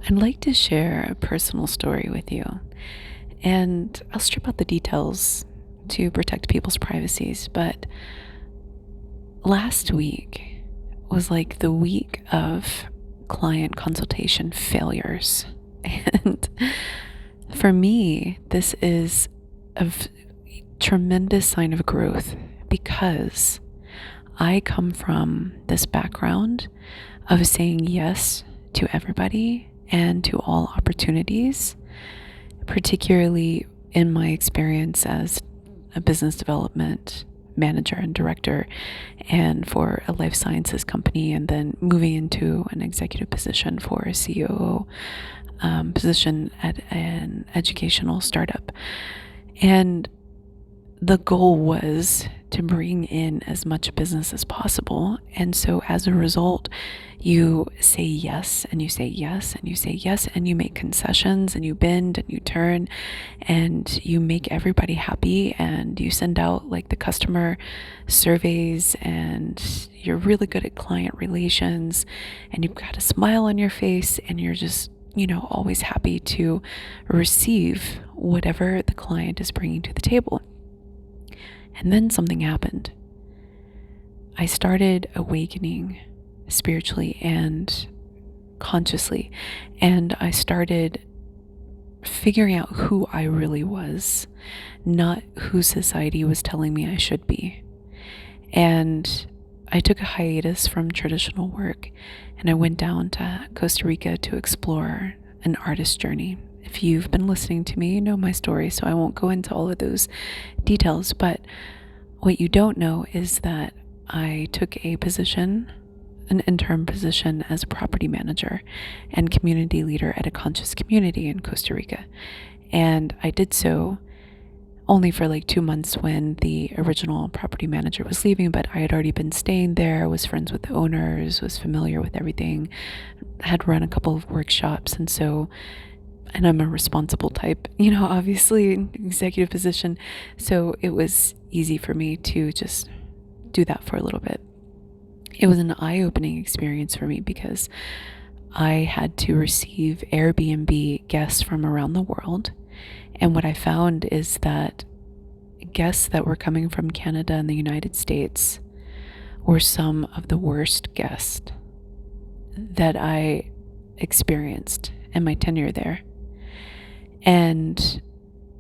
I'd like to share a personal story with you, and I'll strip out the details to protect people's privacies. But last week was like the week of client consultation failures. And for me, this is a tremendous sign of growth because I come from this background of saying yes to everybody and to all opportunities, particularly in my experience as a business development manager and director and for a life sciences company, and then moving into an executive position for a COO position at an educational startup. And the goal was to bring in as much business as possible. And so as a result, you say yes and you say yes and you say yes, and you make concessions and you bend and you turn and you make everybody happy, and you send out like the customer surveys, and you're really good at client relations, and you've got a smile on your face, and you're just always happy to receive whatever the client is bringing to the table. And then something happened. I started awakening spiritually and consciously, and I started figuring out who I really was, not who society was telling me I should be. And I took a hiatus from traditional work, and I went down to Costa Rica to explore an artist journey. If you've been listening to me, you know my story, so I won't go into all of those details. But what you don't know is that I took a position, an interim position as a property manager and community leader at a conscious community in Costa Rica. And I did so only for like 2 months when the original property manager was leaving, but I had already been staying there, was friends with the owners, was familiar with everything, had run a couple of workshops, and I'm a responsible type, obviously, executive position. So it was easy for me to just do that for a little bit. It was an eye-opening experience for me because I had to receive Airbnb guests from around the world. And what I found is that guests that were coming from Canada and the United States were some of the worst guests that I experienced in my tenure there. And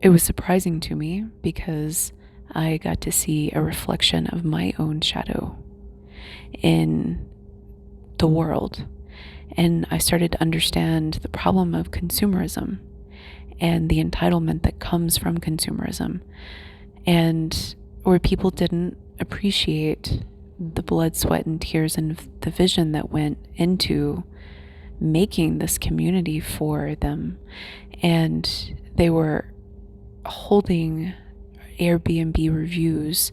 it was surprising to me because I got to see a reflection of my own shadow in the world. And I started to understand the problem of consumerism and the entitlement that comes from consumerism, and where people didn't appreciate the blood, sweat, and tears and the vision that went into making this community for them. And they were holding Airbnb reviews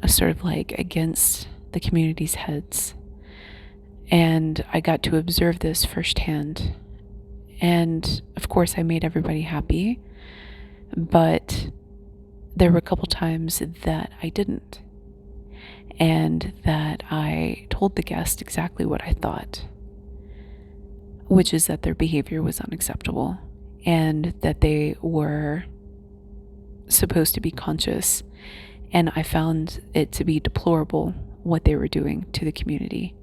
sort of like against the community's heads. And I got to observe this firsthand. And of course I made everybody happy, but there were a couple times that I didn't, and that I told the guest exactly what I thought, which is that their behavior was unacceptable and that they were supposed to be conscious. And I found it to be deplorable what they were doing to the community,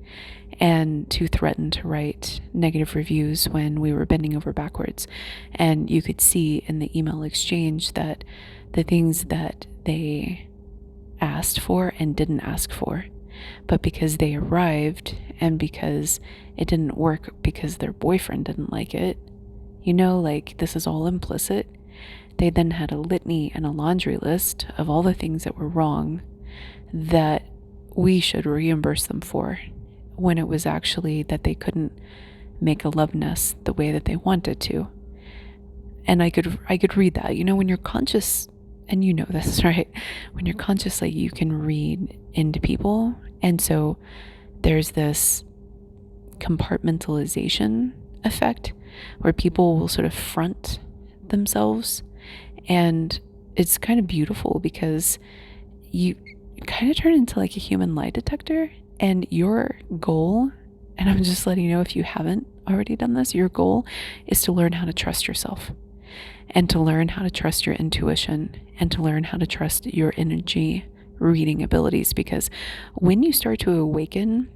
and to threaten to write negative reviews when we were bending over backwards. And you could see in the email exchange that the things that they asked for and didn't ask for, but because they arrived and because it didn't work because their boyfriend didn't like it, like this is all implicit. They then had a litany and a laundry list of all the things that were wrong that we should reimburse them for, when it was actually that they couldn't make a love nest the way that they wanted to. And I could read that, when you're conscious, and this, right? When you're conscious, like, you can read into people. And so there's this compartmentalization effect where people will sort of front themselves, and it's kind of beautiful because you kind of turn into like a human lie detector. And your goal, and I'm just letting you know if you haven't already done this. Your goal is to learn how to trust yourself and to learn how to trust your intuition and to learn how to trust your energy reading abilities. Because when you start to awaken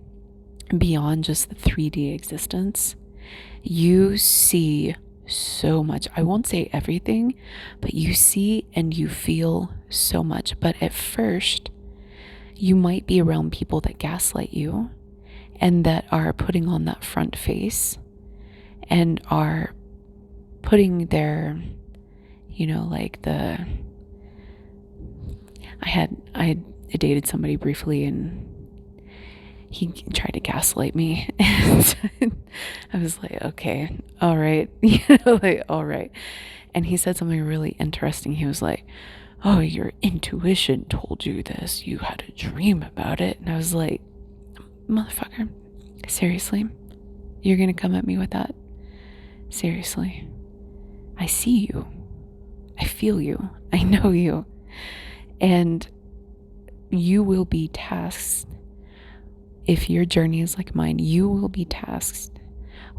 beyond just the 3D existence, you see so much. I won't say everything, but you see and you feel so much. But at first, you might be around people that gaslight you and that are putting on that front face and are putting their, like I dated somebody briefly and he tried to gaslight me. And I was like, okay, all right. All right. And he said something really interesting. He was like, oh, your intuition told you this. You had a dream about it. And I was like, motherfucker, seriously? You're going to come at me with that? Seriously? I see you. I feel you. I know you. And you will be tasked. If your journey is like mine, you will be tasked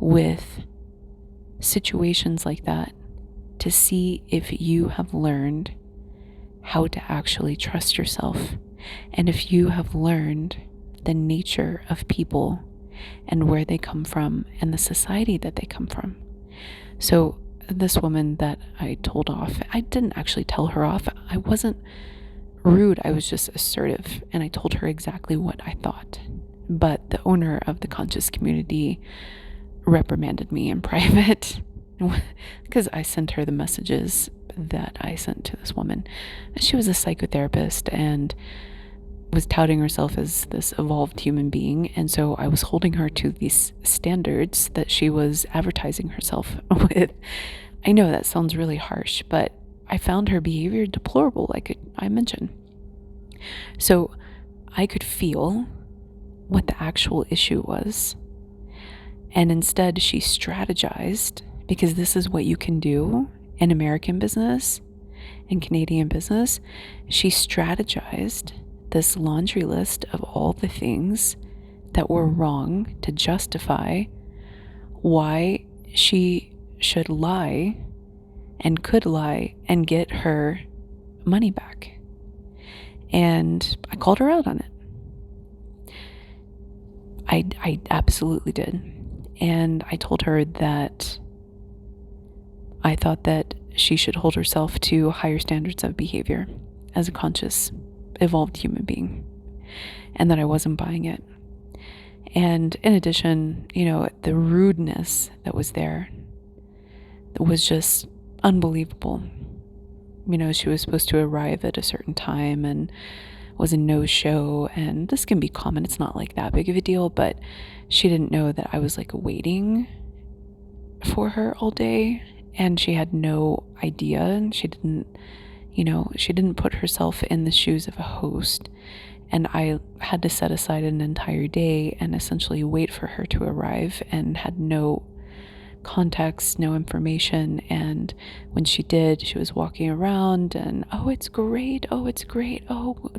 with situations like that to see if you have learned how to actually trust yourself and if you have learned the nature of people and where they come from and the society that they come from. So this woman that I told off, I didn't actually tell her off. I wasn't rude. I was just assertive, and I told her exactly what I thought. But the owner of the conscious community reprimanded me in private because I sent her the messages that I sent to this woman. She was a psychotherapist and was touting herself as this evolved human being. And so I was holding her to these standards that she was advertising herself with. I know that sounds really harsh, but I found her behavior deplorable, like I mentioned. So I could feel what the actual issue was. And instead she strategized, because this is what you can do in American business and Canadian business. She strategized this laundry list of all the things that were wrong to justify why she should lie and could lie and get her money back. And I called her out on it. I absolutely did. And I told her that I thought that she should hold herself to higher standards of behavior as a conscious, evolved human being, and that I wasn't buying it. And in addition, the rudeness that was there was just unbelievable. She was supposed to arrive at a certain time and was a no-show, and this can be common. It's not like that big of a deal, but she didn't know that I was like waiting for her all day, and she had no idea, and she didn't put herself in the shoes of a host. And I had to set aside an entire day and essentially wait for her to arrive, and had no context, no information. And when she did, she was walking around and, oh, it's great. Oh,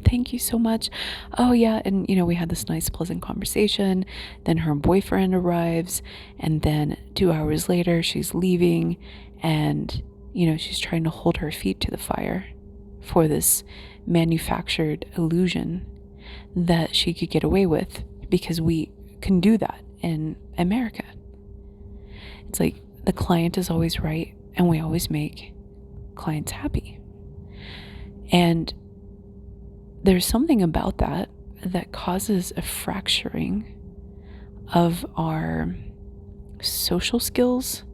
thank you so much. Oh yeah. And we had this nice pleasant conversation. Then her boyfriend arrives, and then 2 hours later she's leaving, and she's trying to hold her feet to the fire for this manufactured illusion that she could get away with, because we can do that in America. It's like the client is always right, and we always make clients happy. And there's something about that causes a fracturing of our social skills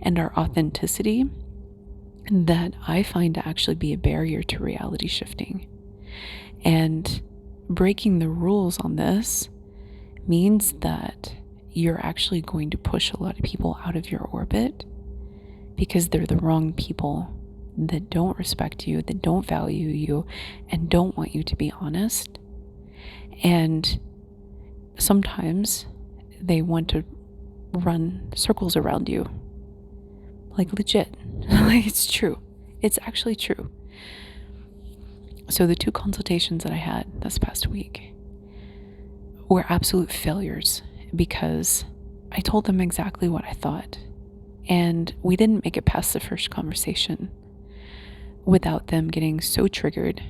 and our authenticity that I find to actually be a barrier to reality shifting. And breaking the rules on this means that you're actually going to push a lot of people out of your orbit, because they're the wrong people that don't respect you, that don't value you, and don't want you to be honest. And sometimes they want to run circles around you. Like legit. Like it's true. It's actually true. So the 2 consultations that I had this past week were absolute failures, because I told them exactly what I thought. And we didn't make it past the first conversation without them getting so triggered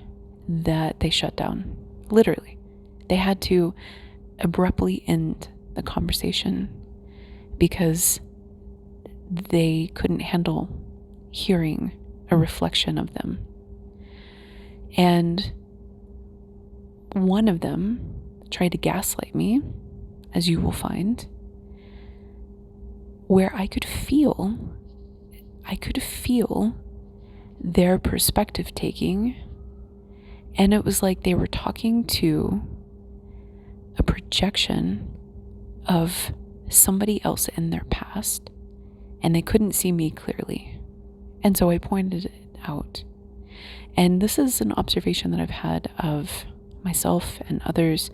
that they shut down. Literally. They had to abruptly end the conversation because they couldn't handle hearing a reflection of them. And one of them tried to gaslight me, as you will find, where I could feel their perspective taking, and it was like they were talking to a projection of somebody else in their past, and they couldn't see me clearly. And so I pointed it out. And this is an observation that I've had of myself and others.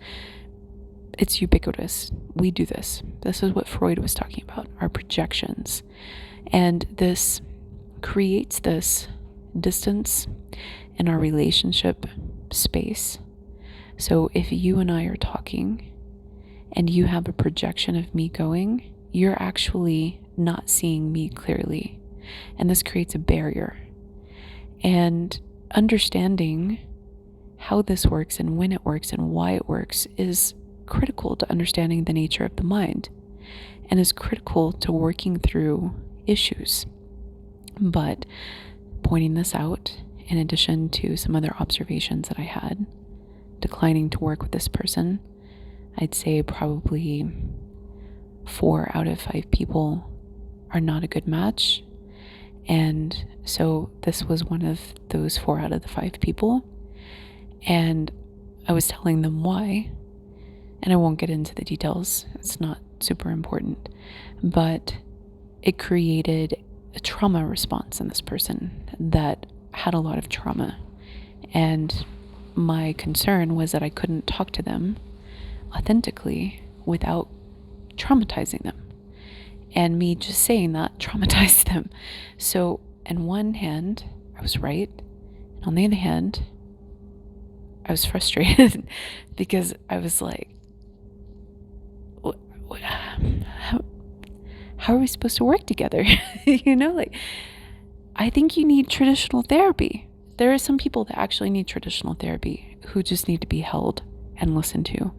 It's ubiquitous. We do this. This is what Freud was talking about, our projections. And this creates this distance in our relationship space. So if you and I are talking and you have a projection of me going, you're actually not seeing me clearly. And this creates a barrier. And understanding how this works and when it works and why it works is critical to understanding the nature of the mind and is critical to working through issues. But pointing this out, in addition to some other observations that I had, declining to work with this person, I'd say probably 4 out of 5 people are not a good match. And so this was one of those 4 out of the 5 people. And I was telling them why. And I won't get into the details. It's not super important. But it created a trauma response in this person that had a lot of trauma. And my concern was that I couldn't talk to them authentically without traumatizing them. And me just saying that traumatized them. So, on one hand, I was right. And on the other hand, I was frustrated because I was like, how are we supposed to work together? I think you need traditional therapy. There are some people that actually need traditional therapy who just need to be held and listened to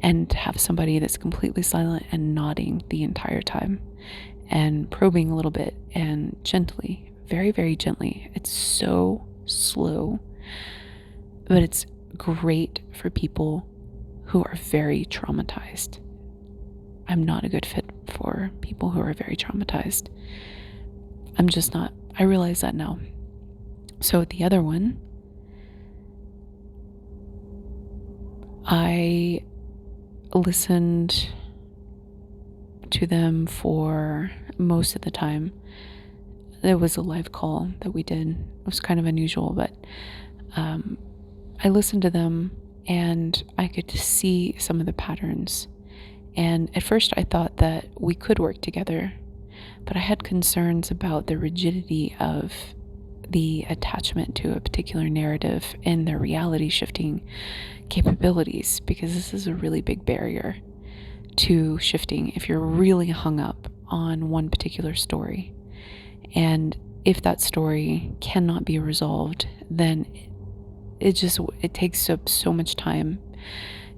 and have somebody that's completely silent and nodding the entire time and probing a little bit and gently, very, very gently. It's so slow, but it's great for people who are very traumatized. I'm not a good fit for people who are very traumatized. I'm just not. I realize that now. So the other one, I listened to them for most of the time. There was a live call that we did. It was kind of unusual, but I listened to them and I could see some of the patterns. And at first I thought that we could work together, but I had concerns about the rigidity of the attachment to a particular narrative and their reality shifting capabilities, because this is a really big barrier to shifting if you're really hung up on one particular story. And if that story cannot be resolved, then it takes up so much time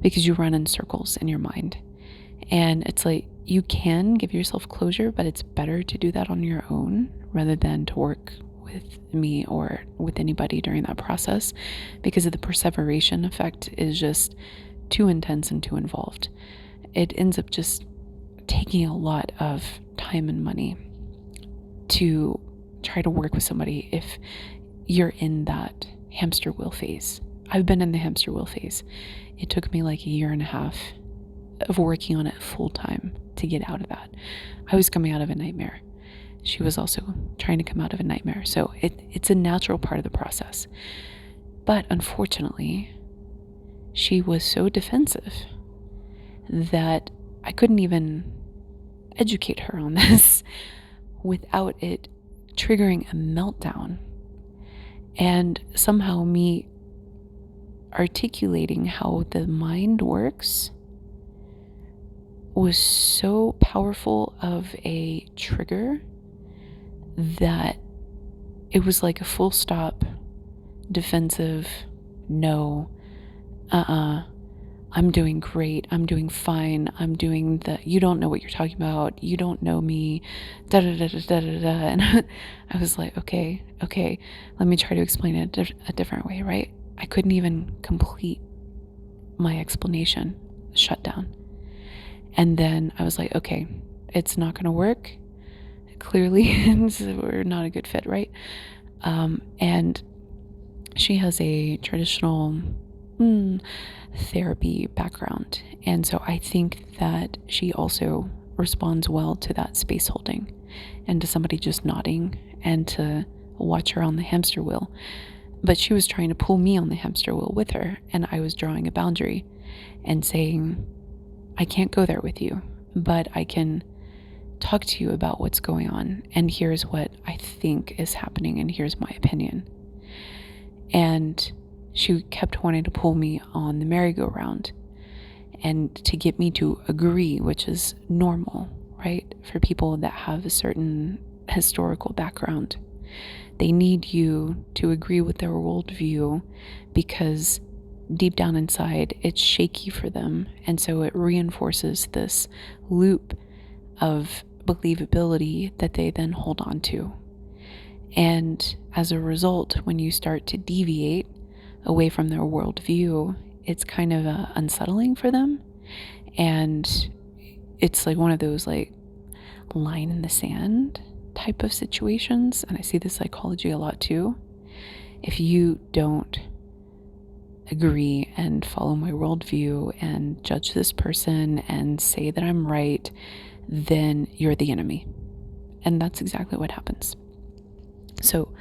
because you run in circles in your mind. And it's like, you can give yourself closure, but it's better to do that on your own rather than to work with me or with anybody during that process, because of the perseveration effect is just too intense and too involved. It ends up just taking a lot of time and money to try to work with somebody if you're in that hamster wheel phase. I've been in the hamster wheel phase. It took me like 1.5 years of working on it full time to get out of that. I was coming out of a nightmare. She was also trying to come out of a nightmare. So it's a natural part of the process. But unfortunately, she was so defensive that I couldn't even educate her on this without it triggering a meltdown. And somehow me articulating how the mind works was so powerful of a trigger that it was like a full stop, defensive, no, I'm doing great, I'm doing fine, I'm doing you don't know what you're talking about, you don't know me, da da da da da da da. And I was like, okay, let me try to explain it a different way, right? I couldn't even complete my explanation, shut down. And then I was like, okay, it's not going to work. Clearly, we're not a good fit, right? And she has a traditional therapy background. And so I think that she also responds well to that space holding and to somebody just nodding and to watch her on the hamster wheel. But she was trying to pull me on the hamster wheel with her, and I was drawing a boundary and saying, I can't go there with you, but I can talk to you about what's going on, and here's what I think is happening, and here's my opinion. And she kept wanting to pull me on the merry-go-round and to get me to agree, which is normal, right? For people that have a certain historical background, they need you to agree with their worldview because deep down inside, it's shaky for them. And so it reinforces this loop of believability that they then hold on to. And as a result, when you start to deviate away from their worldview, it's kind of unsettling for them. And it's like one of those like line in the sand type of situations. And I see this psychology a lot too. If you don't agree and follow my worldview and judge this person and say that I'm right, then you're the enemy. And that's exactly what happens. So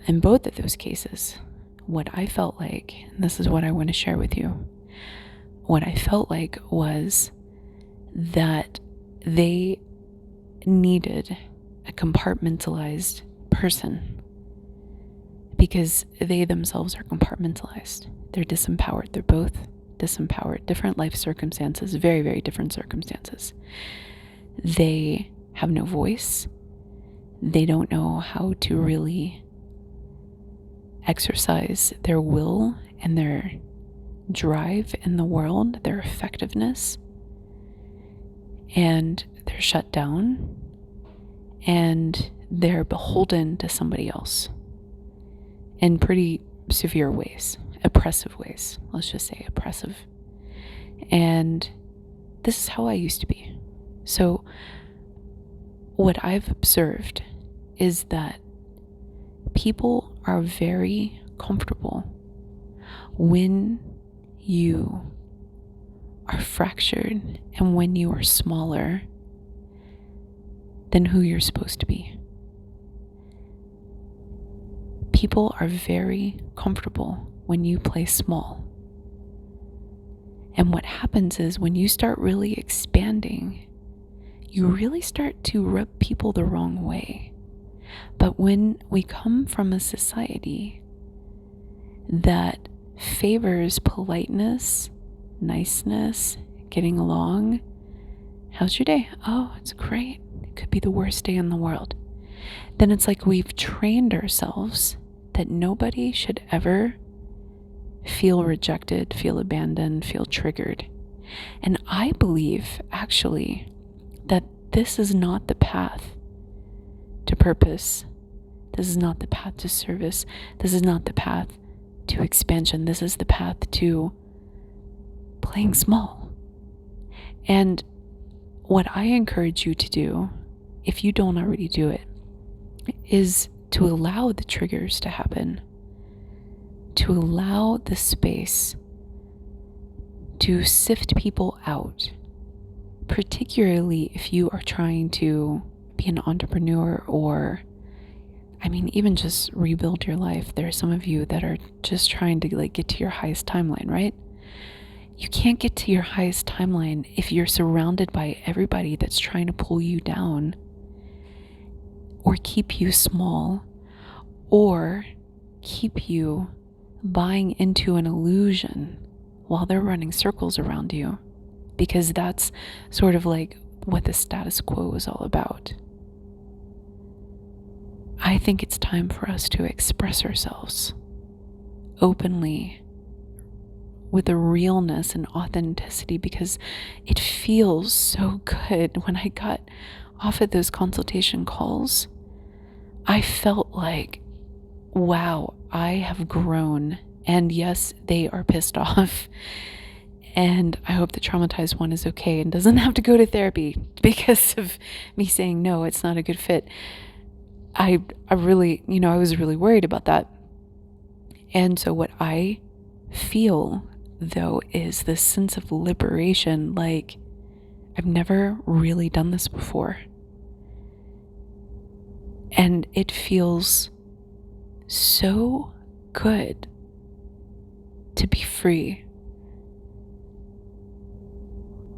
in both of those cases, what I felt like, and this is what I want to share with you, what I felt like was that they needed a compartmentalized person because they themselves are compartmentalized. They're disempowered. They're both disempowered. Different life circumstances, very, very different circumstances. They have no voice. They don't know how to really exercise their will and their drive in the world, their effectiveness. And they're shut down and they're beholden to somebody else in pretty severe ways, oppressive ways. Let's just say oppressive. And this is how I used to be. So what I've observed is that people are very comfortable when you are fractured and when you are smaller than who you're supposed to be. People are very comfortable when you play small. And what happens is when you start really expanding, you really start to rub people the wrong way. But when we come from a society that favors politeness, niceness, getting along, how's your day? Oh, it's great. It could be the worst day in the world. Then it's like we've trained ourselves that nobody should ever feel rejected, feel abandoned, feel triggered. And I believe, actually, that this is not the path to purpose. This is not the path to service. This is not the path to expansion. This is the path to playing small. And what I encourage you to do, if you don't already do it, is to allow the triggers to happen, to allow the space to sift people out, particularly if you are trying to be an entrepreneur or, even just rebuild your life. There are some of you that are just trying to get to your highest timeline, right? You can't get to your highest timeline if you're surrounded by everybody that's trying to pull you down or keep you small or keep you buying into an illusion while they're running circles around you. because that's sort of like what the status quo is all about. I think it's time for us to express ourselves openly with a realness and authenticity, because it feels so good. When I got off of those consultation calls, I felt like, wow, I have grown. And yes, they are pissed off. And I hope the traumatized one is okay and doesn't have to go to therapy because of me saying, no, it's not a good fit. I really, I was really worried about that. And so what I feel, though, is this sense of liberation. Like, I've never really done this before. And it feels so good to be free.